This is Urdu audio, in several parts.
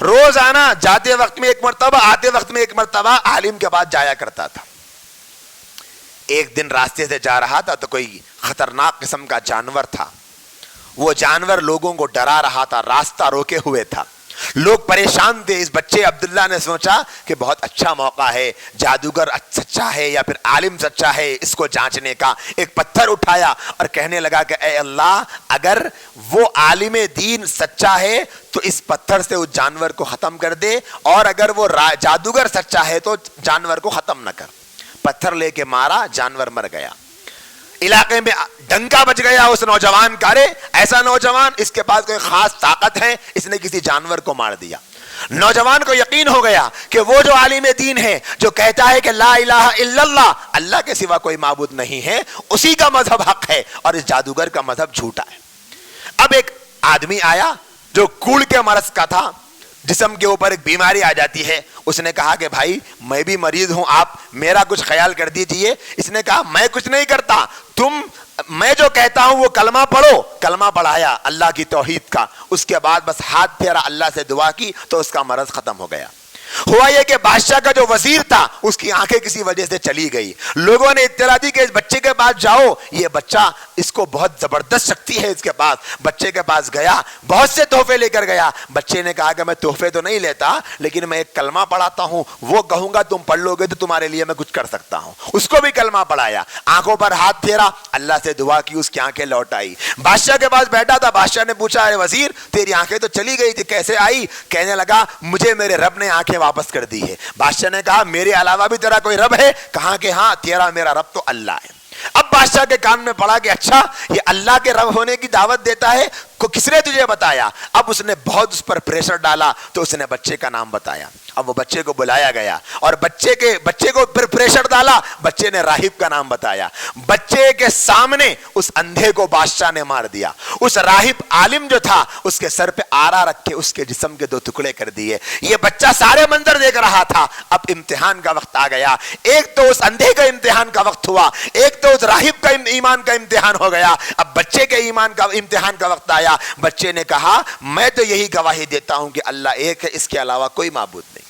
روزانہ جاتے وقت میں ایک مرتبہ آتے وقت میں ایک مرتبہ عالم کے پاس جایا کرتا تھا. ایک دن راستے سے جا رہا تھا تو کوئی خطرناک قسم کا جانور تھا. وہ جانور لوگوں کو ڈرا رہا تھا, راستہ روکے ہوئے تھا, لوگ پریشان تھے. اس بچے عبداللہ نے سوچا کہ بہت اچھا موقع ہے, جادوگر سچا ہے یا پھر عالم سچا ہے, اس کو جانچنے کا. ایک پتھر اٹھایا اور کہنے لگا کہ اے اللہ, اگر وہ عالم دین سچا ہے تو اس پتھر سے اس جانور کو ختم کر دے, اور اگر وہ جادوگر سچا ہے تو جانور کو ختم نہ کر. پتھر لے کے مارا, جانور مر گیا. علاقے میں ڈنکا بج گیا اس نوجوان کا, رے ایسا نوجوان, اس کے پاس کوئی خاص طاقت ہے, اس نے کسی جانور کو مار دیا. نوجوان کو یقین ہو گیا کہ وہ جو عالم دین ہے, جو کہتا ہے کہ لا الہ الا اللہ, اللہ کے سوا کوئی معبود نہیں ہے, اسی کا مذہب حق ہے اور اس جادوگر کا مذہب جھوٹا ہے. اب ایک آدمی آیا جو کوڑ کے مرض کا تھا, جسم کے اوپر ایک بیماری آ جاتی ہے. اس نے کہا کہ بھائی میں بھی مریض ہوں, آپ میرا کچھ خیال کر دیجئے. اس نے کہا میں کچھ نہیں کرتا, میں جو کہتا ہوں وہ کلمہ پڑھو. کلمہ پڑھایا اللہ کی توحید کا, اس کے بعد بس ہاتھ پھیرا, اللہ سے دعا کی تو اس کا مرض ختم ہو گیا. ہوا یہ کہ بادشاہ کا جو وزیر تھا اس کی آنکھیں کسی وجہ سے چلی گئی. لوگوں نے اطلاع دی کہ اس بچے کے پاس جاؤ, یہ بچہ, اس کو بہت زبردست شکتی ہے اس کے پاس. بچے کے پاس گیا, بہت سے تحفے لے کر گیا. بچے نے کہا کہ میں تحفے تو نہیں لیتا, لیکن میں ایک کلمہ پڑھاتا ہوں, وہ کہوں گا تم پڑھ لو گے تو تمہارے لیے میں کچھ کر سکتا ہوں. اس کو بھی کلمہ پڑھایا, آنکھوں پر ہاتھ پھیرا, اللہ سے دعا کی, اس کی آنکھیں لوٹ آئی. بادشاہ کے پاس بیٹھا تھا, بادشاہ نے پوچھا ارے وزیر تیری آنکھیں تو چلی گئی تھی, کیسے آئی؟ کہنے لگا مجھے میرے رب نے آنکھیں واپس کر دی ہے. بادشاہ نے کہا میرے علاوہ بھی تیرا کوئی رب ہے؟ کہا کہ ہاں, تیرا میرا رب تو اللہ ہے. اب بادشاہ کے کان میں پڑا کہ اچھا یہ اللہ کے رب ہونے کی دعوت دیتا ہے, کو کس نے تجھے بتایا؟ اب اس نے بہت اس پر پریشر ڈالا تو اس نے بچے کا نام بتایا. اب وہ بچے کو بلایا گیا اور بچے کو پھر پریشر ڈالا, بچے نے راہب کا نام بتایا. بچے کے سامنے اس اندھے کو بادشاہ نے مار دیا. اس راہب عالم جو تھا اس کے سر پہ آرا رکھ کے اس کے جسم کے 2 ٹکڑے کر دیے. یہ بچہ سارے منظر دیکھ رہا تھا. اب امتحان کا وقت آ گیا. ایک تو اس اندھے کا امتحان کا وقت ہوا, ایک تو اس راہب کا ایمان کا امتحان ہو گیا. اب بچے کے ایمان کا امتحان کا وقت آیا. بچے نے کہا میں تو یہی گواہی دیتا ہوں کہ اللہ ایک ہے, اس کے علاوہ کوئی معبود نہیں.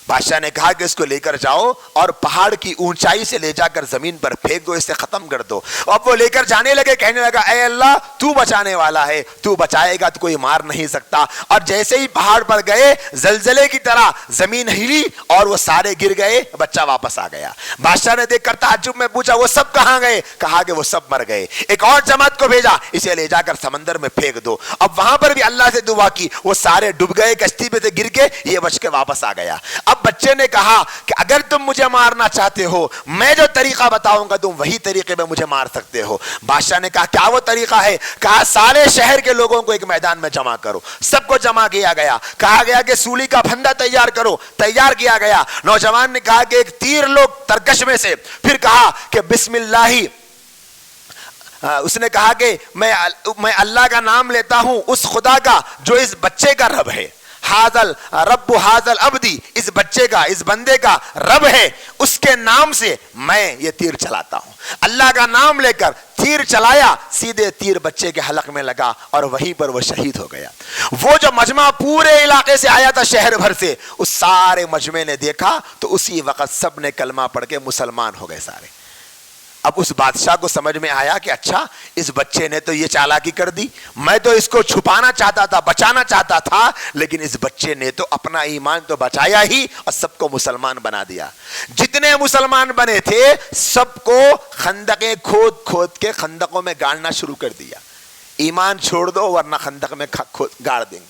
بادشاہ نے کہا کہ اس کو لے کر جاؤ اور پہاڑ کی اونچائی سے لے جا کر زمین پر پھینک دو, اسے ختم کر دو. اب وہ لے کر جانے لگے, کہنے لگا اے اللہ تو بچانے والا ہے, تو بچائے گا تو کوئی مار نہیں سکتا. اور جیسے ہی پہاڑ پر گئے زلزلے کی طرح زمین ہلی اور وہ سارے گر گئے, بچہ واپس آ گیا. بادشاہ نے دیکھ کر تعجب میں پوچھا وہ سب کہاں گئے؟ کہا کہ وہ سب مر گئے. ایک اور جماعت کو بھیجا, اسے لے جا کر سمندر میں پھینک دو. اب وہاں پر بھی اللہ سے دعا کی, وہ سارے ڈوب گئے, کشتی پہ سے گر کے, یہ بچ کے واپس آ گیا. اب بچے نے کہا کہ اگر تم مجھے مارنا چاہتے ہو, میں جو طریقہ بتاؤں گا تم وہی طریقے میں مجھے مار سکتے ہو. بادشاہ نے کہا کیا وہ طریقہ ہے؟ کہا سارے شہر کے لوگوں کو ایک میدان میں جمع کرو. سب کو جمع کیا گیا. کہا گیا کہ سولی کا پھندا تیار کرو. تیار کیا گیا. نوجوان نے کہا کہ ایک تیر لو ترکش میں سے, پھر کہا کہ بسم اللہ. اس نے کہا کہ میں اللہ کا نام لیتا ہوں اس خدا کا جو اس بچے کا رب ہے. حاضل رب حاضل عبدی, اس بچے کا, اس بندے کا رب ہے, اس کے نام سے میں یہ تیر چلاتا ہوں. اللہ کا نام لے کر تیر چلایا, سیدھے تیر بچے کے حلق میں لگا اور وہیں پر وہ شہید ہو گیا. وہ جو مجمع پورے علاقے سے آیا تھا شہر بھر سے, اس سارے مجمع نے دیکھا تو اسی وقت سب نے کلمہ پڑھ کے مسلمان ہو گئے سارے. اب اس بادشاہ کو سمجھ میں آیا کہ اچھا اس بچے نے تو یہ چالاکی کر دی, میں تو اس کو چھپانا چاہتا تھا, بچانا چاہتا تھا, لیکن اس بچے نے تو اپنا ایمان تو بچایا ہی اور سب کو مسلمان بنا دیا. جتنے مسلمان بنے تھے سب کو خندقیں کھود کھود کے خندقوں میں گاڑنا شروع کر دیا. ایمان چھوڑ دو ورنہ خندق میں گاڑ دیں گے.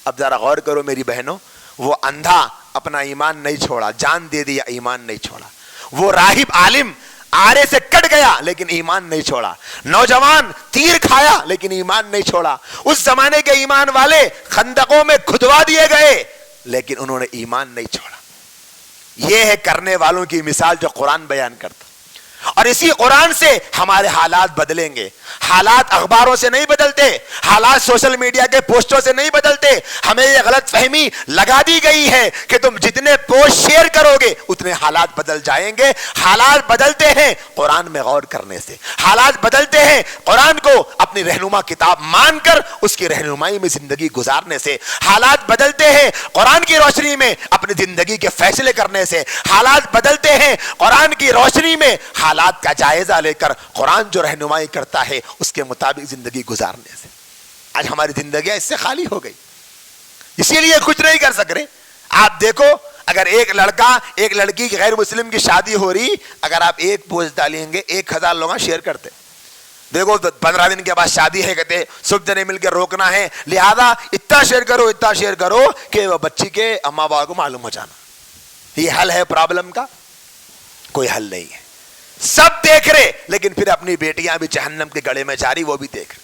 اب ذرا غور کرو میری بہنوں, وہ اندھا اپنا ایمان نہیں چھوڑا, جان دے دیا, ایمان نہیں چھوڑا. وہ راہب عالم آرے سے کٹ گیا لیکن ایمان نہیں چھوڑا. نوجوان تیر کھایا لیکن ایمان نہیں چھوڑا. اس زمانے کے ایمان والے خندقوں میں کھدوا دیے گئے لیکن انہوں نے ایمان نہیں چھوڑا. یہ ہے کرنے والوں کی مثال جو قرآن بیان کرتا. اور اسی قرآن سے ہمارے حالات بدلیں گے. حالات اخباروں سے نہیں بدلتے, حالات سوشل میڈیا کے پوسٹوں سے نہیں بدلتے. ہمیں یہ غلط فہمی لگا دی گئی ہے کہ تم جتنے پوسٹ شیئر کرو گے اتنے حالات بدل جائیں گے. حالات بدلتے ہیں قرآن میں غور کرنے سے, حالات بدلتے ہیں قرآن کو اپنی رہنما کتاب مان کر اس کی رہنمائی میں زندگی گزارنے سے, حالات بدلتے ہیں قرآن کی روشنی میں اپنی زندگی کے فیصلے کرنے سے, حالات بدلتے ہیں قرآن کی روشنی میں حالات کا جائزہ لے کر قرآن جو رہنمائی کرتا ہے اس کے مطابق زندگی گزارنے سے. آج ہماری زندگیاں اس سے خالی ہو گئی, اسی لیے کچھ نہیں کر سک رہے. آپ دیکھو اگر ایک لڑکا ایک لڑکی کی غیر مسلم کی شادی ہو رہی, اگر آپ ایک پوسٹ ڈالیں گے 1000 لوگ شیئر کرتے. دیکھو 15 دن کے بعد شادی ہے, کہتے سب جنے مل کے روکنا ہے, لہذا اتنا شیئر کرو کہ وہ بچی کے اماں باپ کو معلوم ہو جانا. یہ حل ہے پرابلم کا؟ کوئی حل نہیں ہے. سب دیکھ رہے لیکن پھر اپنی بیٹیاں بھی جہنم کے گڑھے میں جا رہی, وہ بھی دیکھ رہے.